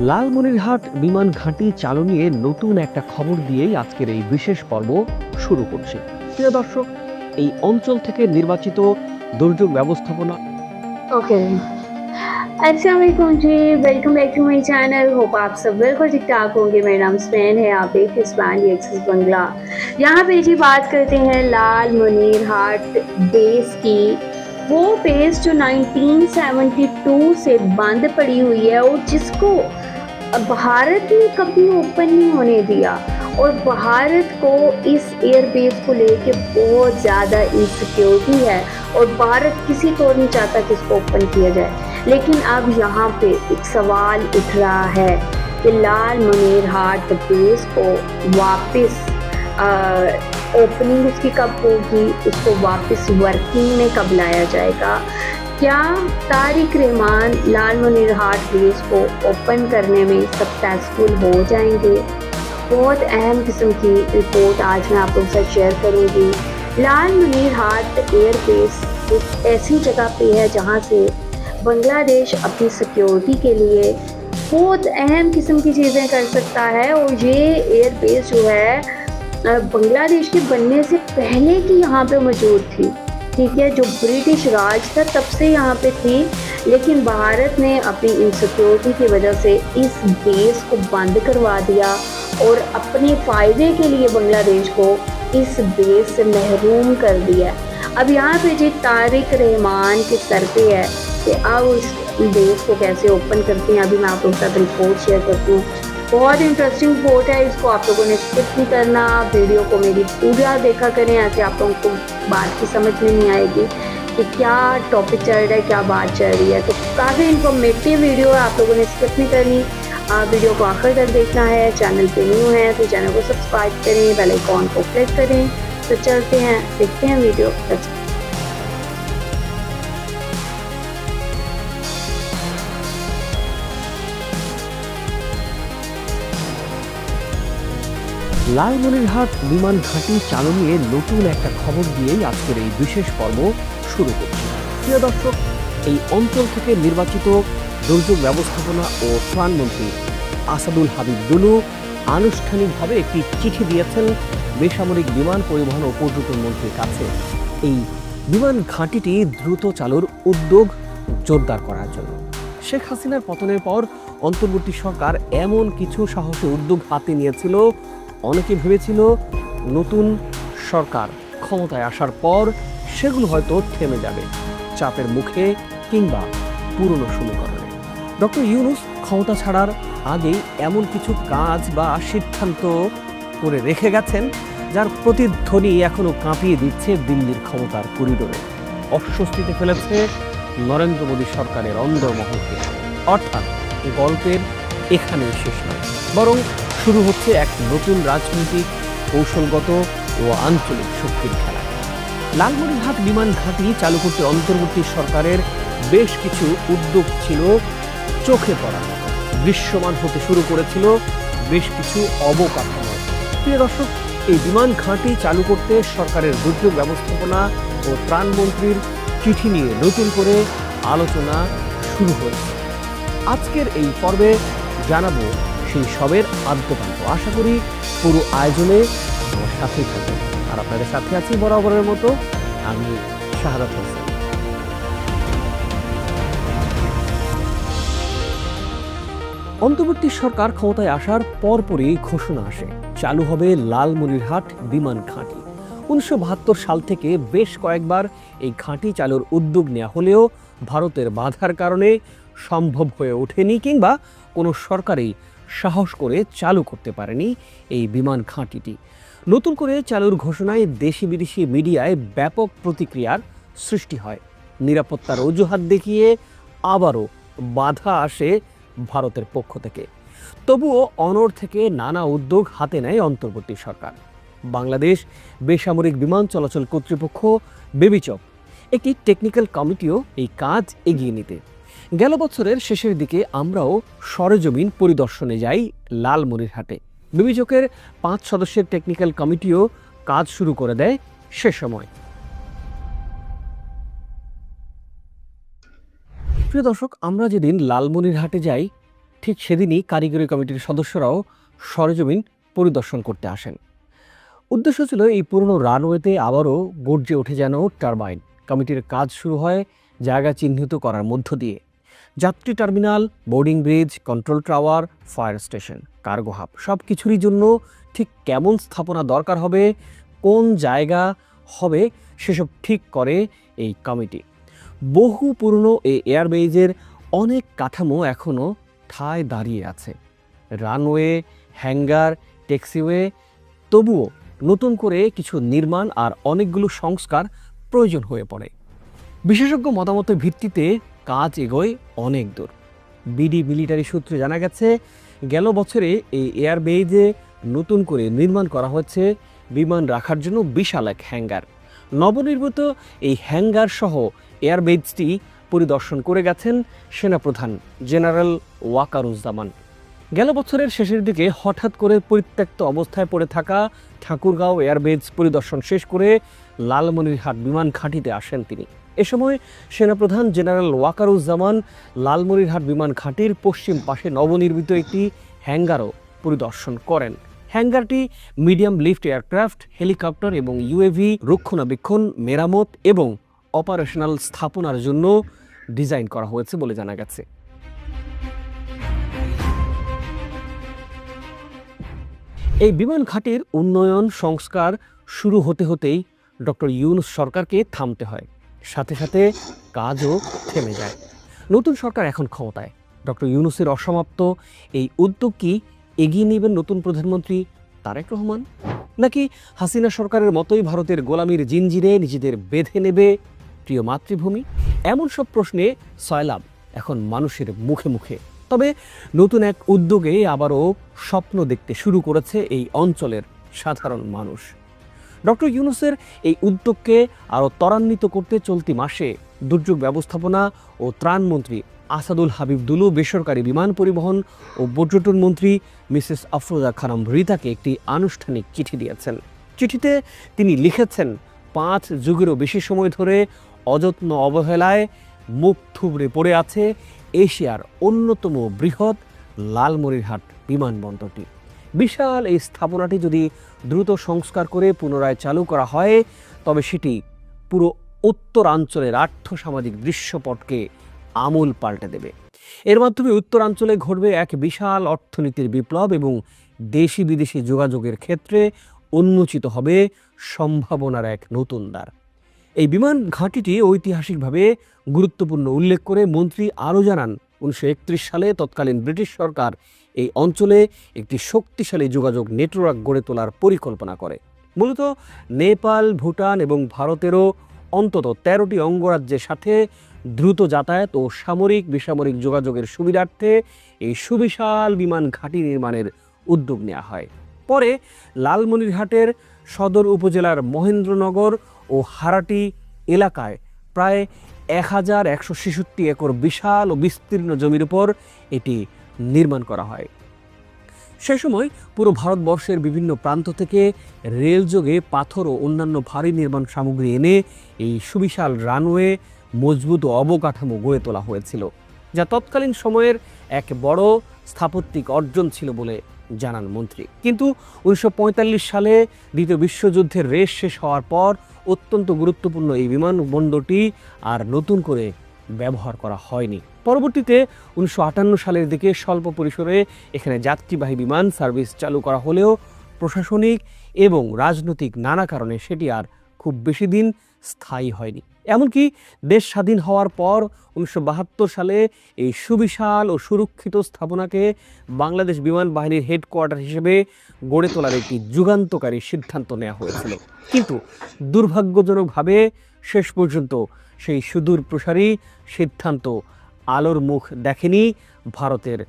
লালমনিরহাট বিমান ঘাঁটি চালু নিয়ে নতুন একটা খবর দিয়েই আজকের এই বিশেষ পর্ব শুরু করছি। প্রিয় দর্শক, এই অঞ্চল থেকে নির্বাচিত দুর্যোগ ব্যবস্থাপনা ओके। अस्सलाम वालेकुम जी, welcome back to my channel. Hope आप सब बिल्कुल ठीक-ठाक होंगे। मेरा नाम स्पेन है, आप देख रहे स्पेन एक्सेस बंगला। यहाँ पे जी बात करते हैं लालमनिरहाट बेस की। वो बेस जो 1972 से बंद पड़ी हुई है और जिसको भारत ने कभी ओपन नहीं होने दिया और भारत को इस एयरबेस को लेके बहुत ज़्यादा इनसिक्योरिटी है और भारत किसी तौर नहीं चाहता कि इसको ओपन किया जाए। लेकिन अब यहाँ पे एक सवाल उठ रहा है कि लालमनिरहाट बेस को वापस ओपनिंग उसकी कब होगी, उसको वापस वर्किंग में कब लाया जाएगा। क्या तारिक रहमान लालमनिरहाट बेस को ओपन करने में सक्सेसफुल हो जाएंगे। बहुत अहम किस्म की रिपोर्ट आज मैं आप लोगों के साथ शेयर करूंगी। लालमनिरहाट एयरबेस एक ऐसी जगह पे है जहां से बांग्लादेश अपनी सिक्योरिटी के लिए बहुत अहम किस्म की चीज़ें कर सकता है और ये एयरबेस जो है बांग्लादेश के बनने से पहले की यहाँ पे मौजूद थी। ठीक है, जो ब्रिटिश राज था तब से यहाँ पे थी, लेकिन भारत ने अपनी इनसिक्योरिटी की वजह से इस बेस को बंद करवा दिया और अपने फ़ायदे के लिए बांग्लादेश को इस बेस से महरूम कर दिया। अब यहाँ पे जी तारिक रहमान के सर पे है कि अब उस बेस को कैसे ओपन करते हैं। अभी मैं आप लोगों के साथ रिपोर्ट शेयर करती हूँ। बहुत इंटरेस्टिंग रिपोर्ट है, इसको आप लोगों ने स्किप नहीं करना, वीडियो को मेरी पूरा देखा करें, ऐसे आप लोगों को बात की समझ में नहीं आएगी कि क्या टॉपिक चल रहा है, क्या बात चल रही है। तो काफ़ी इन्फॉर्मेटिव वीडियो है, आप लोगों ने स्किप नहीं करनी, वीडियो को आखिर तक देखना है। चैनल पे न्यू है तो चैनल को सब्सक्राइब करें, बेल आइकॉन को क्लिक करें। तो चलते हैं, देखते हैं वीडियो। লালমনিরহাট বিমান ঘাঁটি চালু নিয়ে নতুন একটা খবর দিয়েই আজকের এই বিশেষ পর্ব শুরু করছি। প্রিয় দর্শক, এই অঞ্চল থেকে নির্বাচিত দুর্যোগ ব্যবস্থাপনা ও ত্রাণমন্ত্রী আসাদুল হাবিব দুলু আনুষ্ঠানিকভাবে একটি চিঠি দিয়েছেন বেসামরিক বিমান পরিবহন ও পর্যটন মন্ত্রীর কাছে এই বিমান ঘাঁটিটি দ্রুত চালুর উদ্যোগ জোরদার করার জন্য। শেখ হাসিনার পতনের পর অন্তর্বর্তী সরকার এমন কিছু সাহসী উদ্যোগ হাতে নিয়েছিল, অনেকে ভেবেছিল নতুন সরকার ক্ষমতায় আসার পর সেগুলো হয়তো থেমে যাবে চাপের মুখে কিংবা পুরনো সমীকরণে। ডক্টর ইউনূস ক্ষমতা ছাড়ার আগেই এমন কিছু কাজ বা সিদ্ধান্ত করে রেখে গেছেন যার প্রতিধ্বনি এখনো কাঁপিয়ে দিচ্ছে দিল্লির ক্ষমতার করিডোরে, অস্বস্তিতে ফেলেছে নরেন্দ্র মোদী সরকারের অন্দরমহলকে। অর্থাৎ গল্পের এখানেই শেষ নয়, বরং শুরু হচ্ছে এক নতুন রাজনৈতিক, কৌশলগত ও আঞ্চলিক শক্তির খেলা। লালমনিরহাট বিমান ঘাঁটি চালু করতে অন্তর্বর্তী সরকারের বেশ কিছু উদ্যোগ ছিল চোখে পড়ার মতো, দৃশ্যমান হতে শুরু করেছিল বেশ কিছু অবকাঠামো। প্রিয় দর্শক, এই বিমান ঘাঁটি চালু করতে সরকারের দুর্যোগ ব্যবস্থাপনা ও ত্রাণমন্ত্রীর চিঠি নিয়ে নতুন করে আলোচনা শুরু হয়েছে। আজকের এই পর্বে জানাবো সেই সবের আদ্যপান্ত। আশা করি পুরো আয়োজনে আমার সাথেই থাকবেন, আর আপনাদের সাথে আছি বরাবরের মতো আমি শাহাদাত হোসেন। অন্তর্বর্তী সরকার ক্ষমতায় আসার পরপরই ঘোষণা আসে চালু হবে লালমনিরহাট বিমান ঘাঁটি। 1972 সাল থেকে বেশ কয়েকবার এই ঘাঁটি চালুর উদ্যোগ নেওয়া হলেও ভারতের বাধার কারণে সম্ভব হয়ে ওঠেনি কিংবা কোনো সরকারই সাহস করে চালু করতে পারেনি এই বিমান ঘাঁটিটি। নতুন করে চালুর ঘোষণায় দেশি বিদেশি মিডিয়ায় ব্যাপক প্রতিক্রিয়ার সৃষ্টি হয়। নিরাপত্তার অজুহাত দেখিয়ে আবারও বাধা আসে ভারতের পক্ষ থেকে। তবুও অনড় থেকে নানা উদ্যোগ হাতে নেয় অন্তর্বর্তী সরকার। বাংলাদেশ বেসামরিক বিমান চলাচল কর্তৃপক্ষ বেবিচক একটি টেকনিক্যাল কমিটিও এই কাজ এগিয়ে নিতে। গেল বছরের শেষের দিকে আমরাও সরেজমিন পরিদর্শনে যাই লালমনিরহাটে। বেবিচকের 5 সদস্যের টেকনিক্যাল কমিটিও কাজ শুরু করে দেয় সে সময়। প্রিয় দর্শক, আমরা যেদিন লালমনিরহাটে যাই ঠিক সেদিনই কারিগরি কমিটির সদস্যরাও সরেজমিন পরিদর্শন করতে আসেন। উদ্দেশ্য ছিল এই পুরনো রানওয়েতে আবারও গর্জে ওঠে যেন টারবাইন। কমিটির কাজ শুরু হয় জায়গা চিহ্নিত করার মধ্য দিয়ে। যাত্রী terminal, boarding bridge, control tower, fire station, cargo hub সব কিছুরই জন্য ঠিক কেমন স্থাপনা দরকার হবে, কোন জায়গা হবে সেসব ঠিক করে এই কমিটি। বহু পুরনো এই এয়ারবেজের অনেক কাঠামো এখনও ঠায় দাঁড়িয়ে আছে। রানওয়ে, হ্যাঙ্গার, ট্যাক্সিওয়ে, তবুও নতুন করে কিছু নির্মাণ আর অনেকগুলো সংস্কার প্রয়োজন হয়ে পড়ে। বিশেষজ্ঞ মতামতের ভিত্তিতে কাজ এগোয় অনেক দূর। বিডি মিলিটারি সূত্রে জানা গেছে, গেল বছরে এই এয়ারবেজে নতুন করে নির্মাণ করা হচ্ছে বিমান রাখার জন্য বিশাল এক হ্যাঙ্গার। নবনির্মিত এই হ্যাঙ্গার সহ এয়ারবেজটি পরিদর্শন করে গেছেন সেনাপ্রধান জেনারেল ওয়াকারুজ্জামান। গেল বছরের শেষের দিকে হঠাৎ করে পরিত্যক্ত অবস্থায় পড়ে থাকা ঠাকুরগাঁও এয়ারবেজ পরিদর্শন শেষ করে লালমনিরহাট বিমান ঘাঁটিতে আসেন তিনি। এ সময় সেনাপ্রধান জেনারেল ওয়াকারুজ্জামান লালমনিরহাট বিমান ঘাঁটির পশ্চিম পাশে নবনির্মিত একটি হ্যাঙ্গারও পরিদর্শন করেন। হ্যাঙ্গারটি মিডিয়াম লিফট এয়ারক্রাফট, হেলিকপ্টার এবং ইউএভি রক্ষণাবেক্ষণ, মেরামত এবং অপারেশনাল স্থাপনার জন্য ডিজাইন করা হয়েছে বলে জানা গেছে। এই বিমান ঘাঁটির উন্নয়ন সংস্কার শুরু হতে হতেই ডক্টর ইউনূস সরকারকে থামতে হয়, সাথে সাথে কাজও থেমে যায়। নতুন সরকার এখন ক্ষমতায়। ডক্টর ইউনূসের অসমাপ্ত এই উদ্যোগ কি এগিয়ে নেবেন নতুন প্রধানমন্ত্রী তারেক রহমান, নাকি হাসিনা সরকারের মতোই ভারতের গোলামির জিঞ্জিরে নিজেদের বেঁধে নেবে প্রিয় মাতৃভূমি? এমন সব প্রশ্নে সয়লাব এখন মানুষের মুখে মুখে। তবে নতুন এক উদ্যোগে আবারও স্বপ্ন দেখতে শুরু করেছে এই অঞ্চলের সাধারণ মানুষ। ডক্টর ইউনূসের এই উদ্যোগকে আরও ত্বরান্বিত করতে চলতি মাসে দুর্যোগ ব্যবস্থাপনা ও ত্রাণমন্ত্রী আসাদুল হাবিব দুলু, বেসরকারি বিমান পরিবহন ও পর্যটন মন্ত্রী মিসেস আফরোজা খানম রিতাকে একটি আনুষ্ঠানিক চিঠি দিয়েছেন। চিঠিতে তিনি লিখেছেন, 5 যুগেরও বেশি সময় ধরে অযত্ন অবহেলায় মুখ থুবড়ে পড়ে আছে এশিয়ার অন্যতম বৃহৎ লালমনিরহাট বিমানবন্দরটি। বিশাল এই স্থাপনাটি যদি দ্রুত সংস্কার করে পুনরায় চালু করা হয়, তবে সেটি পুরো উত্তরাঞ্চলের আর্থসামাজিক দৃশ্যপটকে আমূল পাল্টে দেবে। এর মাধ্যমে উত্তরাঞ্চলে ঘটবে এক বিশাল অর্থনীতির বিপ্লব এবং দেশি বিদেশি যোগাযোগের ক্ষেত্রে উন্মোচিত হবে সম্ভাবনার এক নতুন দ্বার। এই বিমান ঘাঁটিটি ঐতিহাসিকভাবে গুরুত্বপূর্ণ উল্লেখ করে মন্ত্রী আরও জানান, 1931 সালে তৎকালীন ব্রিটিশ সরকার এই অঞ্চলে একটি শক্তিশালী যোগাযোগ নেটওয়ার্ক গড়ে তোলার পরিকল্পনা করে। মূলত নেপাল, ভুটান এবং ভারতেরও অন্তত 13টি অঙ্গরাজ্যের সাথে দ্রুত যাতায়াত ও সামরিক বেসামরিক যোগাযোগের সুবিধার্থে এই সুবিশাল বিমান ঘাঁটি নির্মাণের উদ্যোগ নেওয়া হয়। পরে লালমনিরহাটের সদর উপজেলার মহেন্দ্রনগর ও হারাটি এলাকায় প্রায় 1166 একর বিশাল ও বিস্তীর্ণ জমির উপর এটি নির্মাণ করা হয়। সে সময় পুরো ভারতবর্ষের বিভিন্ন প্রান্ত থেকে রেলযোগে পাথর ও অন্যান্য ভারী নির্মাণ সামগ্রী এনে এই সুবিশাল রানওয়ে মজবুত ও অবকাঠামো গড়ে তোলা হয়েছিল, যা তৎকালীন সময়ের এক বড় স্থাপত্যিক অর্জন ছিল বলে জানান মন্ত্রী। কিন্তু 1945 সালে দ্বিতীয় বিশ্বযুদ্ধের রেশ শেষ হওয়ার পর অত্যন্ত গুরুত্বপূর্ণ এই বিমানবন্দরটি আর নতুন করে ব্যবহার করা হয়নি। পরবর্তীতে 1958 সালের দিকে স্বল্প পরিসরে এখানে যাত্রীবাহী বিমান সার্ভিস চালু করা হলেও প্রশাসনিক এবং রাজনৈতিক নানা কারণে সেটি আর খুব বেশি দিন স্থায়ী হয়নি। এমনকি দেশ স্বাধীন হওয়ার পর 1972 সালে এই সুবিশাল ও সুরক্ষিত স্থাপনাকে বাংলাদেশ বিমান বাহিনীর হেডকোয়ার্টার হিসেবে গড়ে তোলার একটি যুগান্তকারী সিদ্ধান্ত নেওয়া হয়েছিল। কিন্তু দুর্ভাগ্যজনকভাবে শেষ পর্যন্ত সেই সুদূর প্রসারী সিদ্ধান্ত আলোর মুখ দেখেনি ভারতের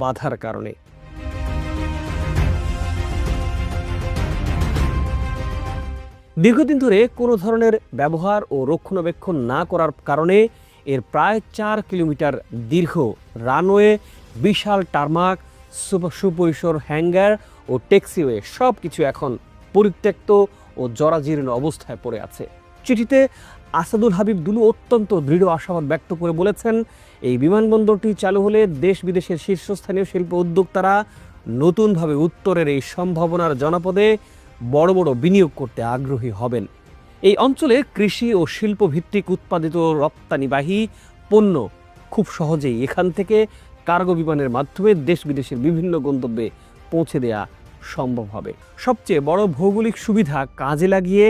বাধার কারণে। দীর্ঘদিন ধরে কোনো ধরনের ব্যবহার ও রক্ষণাবেক্ষণ না করার কারণে এর প্রায় 4 কিলোমিটার দীর্ঘ রানওয়ে, বিশাল টারমাক, সুপরিসর হ্যাঙ্গার ও ট্যাক্সিওয়ে সব কিছু এখন পরিত্যক্ত ও জরাজীর্ণ অবস্থায় পড়ে আছে। চিঠিতে আসাদুল হাবিব দুলু অত্যন্ত দৃঢ় আশাবাদ ব্যক্ত করে বলেছেন, এই বিমানবন্দরটি চালু হলে দেশ বিদেশের শীর্ষস্থানীয় শিল্প উদ্যোক্তারা নতুনভাবে উত্তরের এই সম্ভাবনার জনপদে বড় বড় বিনিয়োগ করতে আগ্রহী হবেন। এই অঞ্চলে কৃষি ও শিল্প ভিত্তিক উৎপাদিত রপ্তানিবাহী পণ্য খুব সহজেই এখান থেকে কার্গো বিমানের মাধ্যমে দেশ বিদেশের বিভিন্ন গন্তব্যে পৌঁছে দেয়া সম্ভব হবে। সবচেয়ে বড় ভৌগোলিক সুবিধা কাজে লাগিয়ে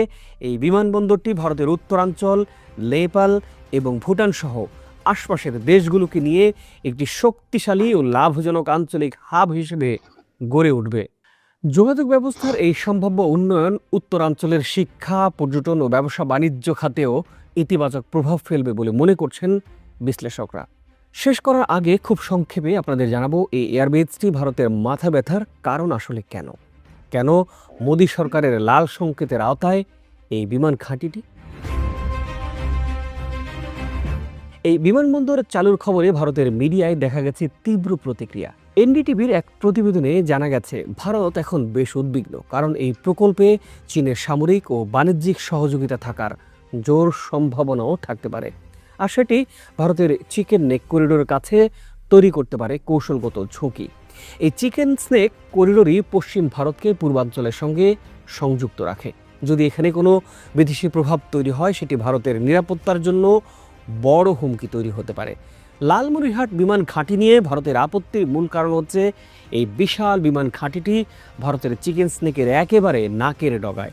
এই বিমানবন্দরটি ভারতের উত্তরাঞ্চল, নেপাল এবং ভুটান সহ আশপাশের দেশগুলোকে নিয়ে একটি শক্তিশালী ও লাভজনক আঞ্চলিক হাব হিসেবে গড়ে উঠবে। যোগাযোগ ব্যবস্থার এই সম্ভাব্য উন্নয়ন উত্তরাঞ্চলের শিক্ষা, পর্যটন ও ব্যবসা বাণিজ্য খাতেও ইতিবাচক প্রভাব ফেলবে বলে মনে করছেন বিশ্লেষকরা। শেষ করার আগে খুব সংক্ষেপে আপনাদের জানাবো, এই এয়ারবেজটি ভারতের মাথা ব্যথার কারণ আসলে কেন কেন মোদী সরকারের লাল সংকেতের আওতায় এই বিমান ঘাঁটিটি। এই বিমানবন্দর চালুর খবরে ভারতের মিডিয়ায় দেখা গেছে তীব্র প্রতিক্রিয়া। এনডিটিভির এক প্রতিবেদনে জানা গেছে, ভারত এখন বেশ উদ্বিগ্ন, কারণ এই প্রকল্পে চীনের সামরিক ও বাণিজ্যিক সহযোগিতা থাকার জোর সম্ভাবনাও থাকতে পারে, আর সেটি ভারতের চিকেন নেক করিডোরের কাছে তৈরি করতে পারে কৌশলগত ঝুঁকি। এই চিকেন স্নেক করিডোরই পশ্চিম ভারতকে পূর্বাঞ্চলের সঙ্গে সংযুক্ত রাখে। যদি এখানে কোনো বিদেশি প্রভাব তৈরি হয়, সেটি ভারতের নিরাপত্তার জন্য বড় হুমকি তৈরি হতে পারে। লালমনিরহাট বিমান ঘাঁটি নিয়ে ভারতের আপত্তির মূল কারণ হচ্ছে, এই বিশাল বিমান ঘাঁটিটি ভারতের চিকেন স্নেকের একেবারে নাকের ডগায়।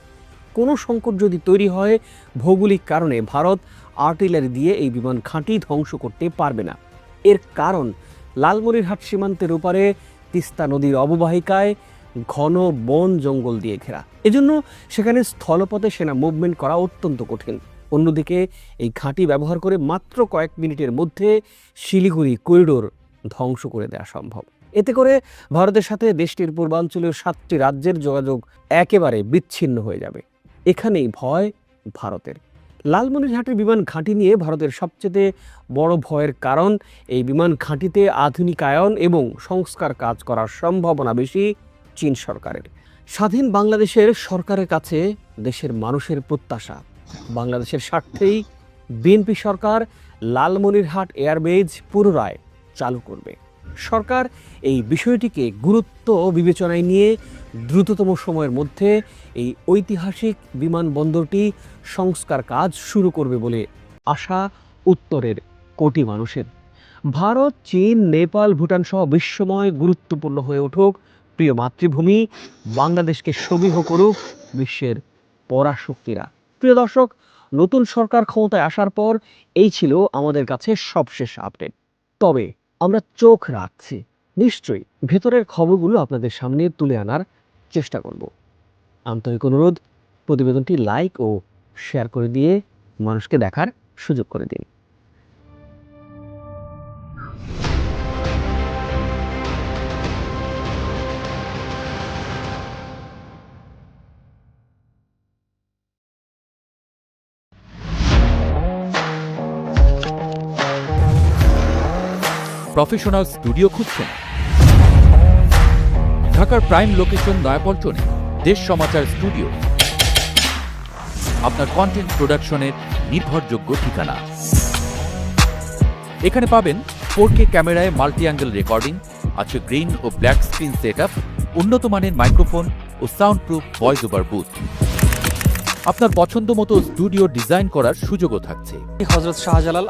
কোনো সংকট যদি তৈরি হয়, ভৌগোলিক কারণে ভারত আর্টিলারি দিয়ে এই বিমান ঘাঁটি ধ্বংস করতে পারবে না। এর কারণ, লালমনিরহাট সীমান্তের ওপারে তিস্তা নদীর অববাহিকায় ঘন বন জঙ্গল দিয়ে ঘেরা। এজন্য সেখানে স্থলপথে সেনা মুভমেন্ট করা অত্যন্ত কঠিন। অন্যদিকে এই ঘাঁটি ব্যবহার করে মাত্র কয়েক মিনিটের মধ্যে শিলিগুড়ি করিডোর ধ্বংস করে দেওয়া সম্ভব। এতে করে ভারতের সাথে দেশটির পূর্বাঞ্চলীয় 7টি রাজ্যের যোগাযোগ একেবারে বিচ্ছিন্ন হয়ে যাবে। এখানেই ভয় ভারতের। লালমনিরহাটের বিমান ঘাঁটি নিয়ে ভারতের সবচেয়ে বড় ভয়ের কারণ, এই বিমান ঘাঁটিতে আধুনিকায়ন এবং সংস্কার কাজ করার সম্ভাবনা বেশি চীন সরকারের। স্বাধীন বাংলাদেশের সরকারের কাছে দেশের মানুষের প্রত্যাশা, বাংলাদেশের স্বার্থেই বিএনপি সরকার লালমনিরহাট এয়ারবেজ পুনরায় চালু করবে। সরকার এই বিষয়টিকে গুরুত্ব বিবেচনায় নিয়ে দ্রুততম সময়ের মধ্যে এই ঐতিহাসিক বিমানবন্দরটি সংস্কার কাজ শুরু করবে বলে আশা উত্তরের কোটি মানুষের। ভারত, চীন, নেপাল, ভুটান সহ বিশ্বময় গুরুত্বপূর্ণ হয়ে উঠুক প্রিয় মাতৃভূমি, বাংলাদেশকে সমীহ করুক বিশ্বের পরাশক্তিরা। প্রিয় দর্শক, নতুন সরকার ক্ষমতায় আসার পর এই ছিল আমাদের কাছে সবশেষ আপডেট। তবে আমরা চোখ রাখছি, নিশ্চয়ই ভেতরের খবরগুলো আপনাদের সামনে তুলে আনার চেষ্টা করব। আন্তরিক অনুরোধ, প্রতিবেদনটি লাইক ও শেয়ার করে দিয়ে মানুষকে দেখার সুযোগ করে দিন। প্রফেশনাল স্টুডিও খুঁজছেন? ঢাকার প্রাইম লোকেশন নয়াপল্টনে দেশ সমাচার স্টুডিও আপনার কন্টেন্ট প্রোডাকশনের নির্ভরযোগ্য ঠিকানা। এখানে পাবেন 4K ক্যামেরায় মাল্টি অ্যাঙ্গেল রেকর্ডিং, আছে গ্রিন ও ব্ল্যাক স্ক্রিন সেটআপ, উন্নত মানের মাইক্রোফোন ও sound proof voice over booth. আপনার পছন্দ মতো স্টুডিও ডিজাইন করার সুযোগও থাকছে। Hazrat Shahjalal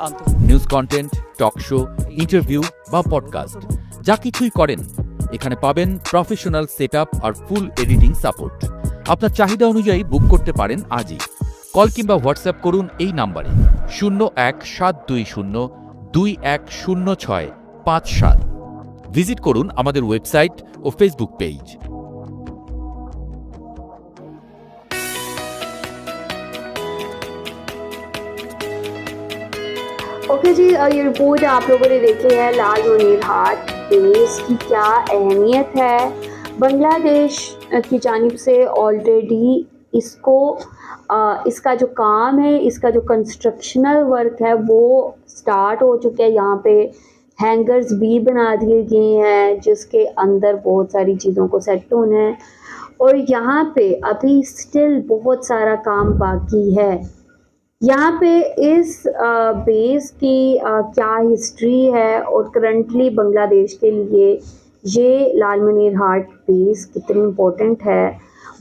news content, talk show, interview বা পডকাস্ট, যা কিছুই করেন এখানে পাবেন প্রফেশনাল সেটআপ আর ফুল এডিটিং সাপোর্ট। আপনার চাহিদা অনুযায়ী বুক করতে পারেন আজই। কল কিংবা হোয়াটসঅ্যাপ করুন এই নাম্বারে 017202210657। ভিজিট করুন আমাদের ওয়েবসাইট ও ফেসবুক পেজ। ओके जी, ये रिपोर्ट आप लोगों ने देखी है लालमनिरहाट बेस की क्या अहमियत है। बांग्लादेश की जानिब से ऑलरेडी इसका जो काम है, इसका जो कंस्ट्रक्शनल वर्क है वो स्टार्ट हो चुका है। यहाँ पे हैंगर्स भी बना दिए गए हैं जिसके अंदर बहुत सारी चीज़ों को सेट होना है, और यहाँ पे अभी स्टिल बहुत सारा काम बाकी है। यहाँ पे इस बेस की क्या हिस्ट्री है और करंटली बांग्लादेश के लिए ये लाल मुनीर हाट बेस कितनी इम्पोर्टेंट है।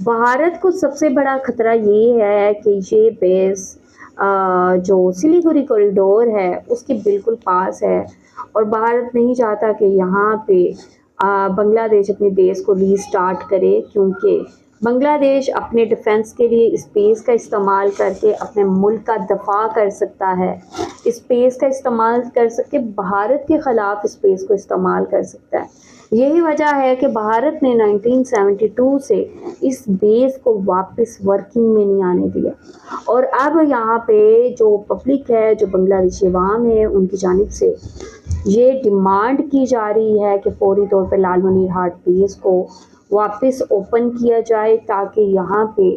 भारत को सबसे बड़ा खतरा ये है कि ये बेस जो सिलीगुड़ी कॉरिडोर है उसके बिल्कुल पास है और भारत नहीं चाहता कि यहाँ पे बांग्लादेश अपनी बेस को रीस्टार्ट करे, क्योंकि बांग्लादेश अपने डिफेंस के लिए स्पेस का इस्तेमाल करके अपने मुल्क का दफा कर सकता है, स्पेस का इस्तेमाल कर सके भारत के ख़िलाफ़ स्पेस को इस्तेमाल कर सकता है। यही वजह है कि भारत ने 1972 से इस बेस को वापस वर्किंग में नहीं आने दिया और अब यहाँ पे जो पब्लिक है, जो बांग्लादेशी अवाम है, उनकी जानिब से ये डिमांड की जा रही है कि फौरी तौर पर लाल मुनीर हाट बेस को वापस ओपन किया जाए, ताकि यहाँ पे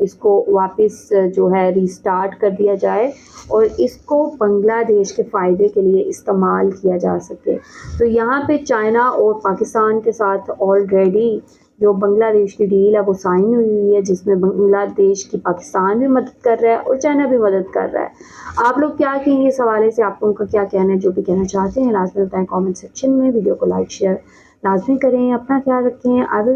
इसको वापस जो है रीस्टार्ट कर दिया जाए और इसको बांग्लादेश के फ़ायदे के लिए इस्तेमाल किया जा सके। तो यहाँ पे चाइना और पाकिस्तान के साथ ऑलरेडी जो बांग्लादेश की डील है वो साइन हुई है, जिसमें बांग्लादेश की पाकिस्तान भी मदद कर रहा है और चाइना भी मदद कर रहा है। आप लोग क्या कहेंगे इस हवाले से? आप लोगों का क्या कहना है? जो भी कहना चाहते हैं लाजमी बताएं कमेंट सेक्शन में। वीडियो को लाइक शेयर लाजमी करें। अपना ख्याल रखें। I will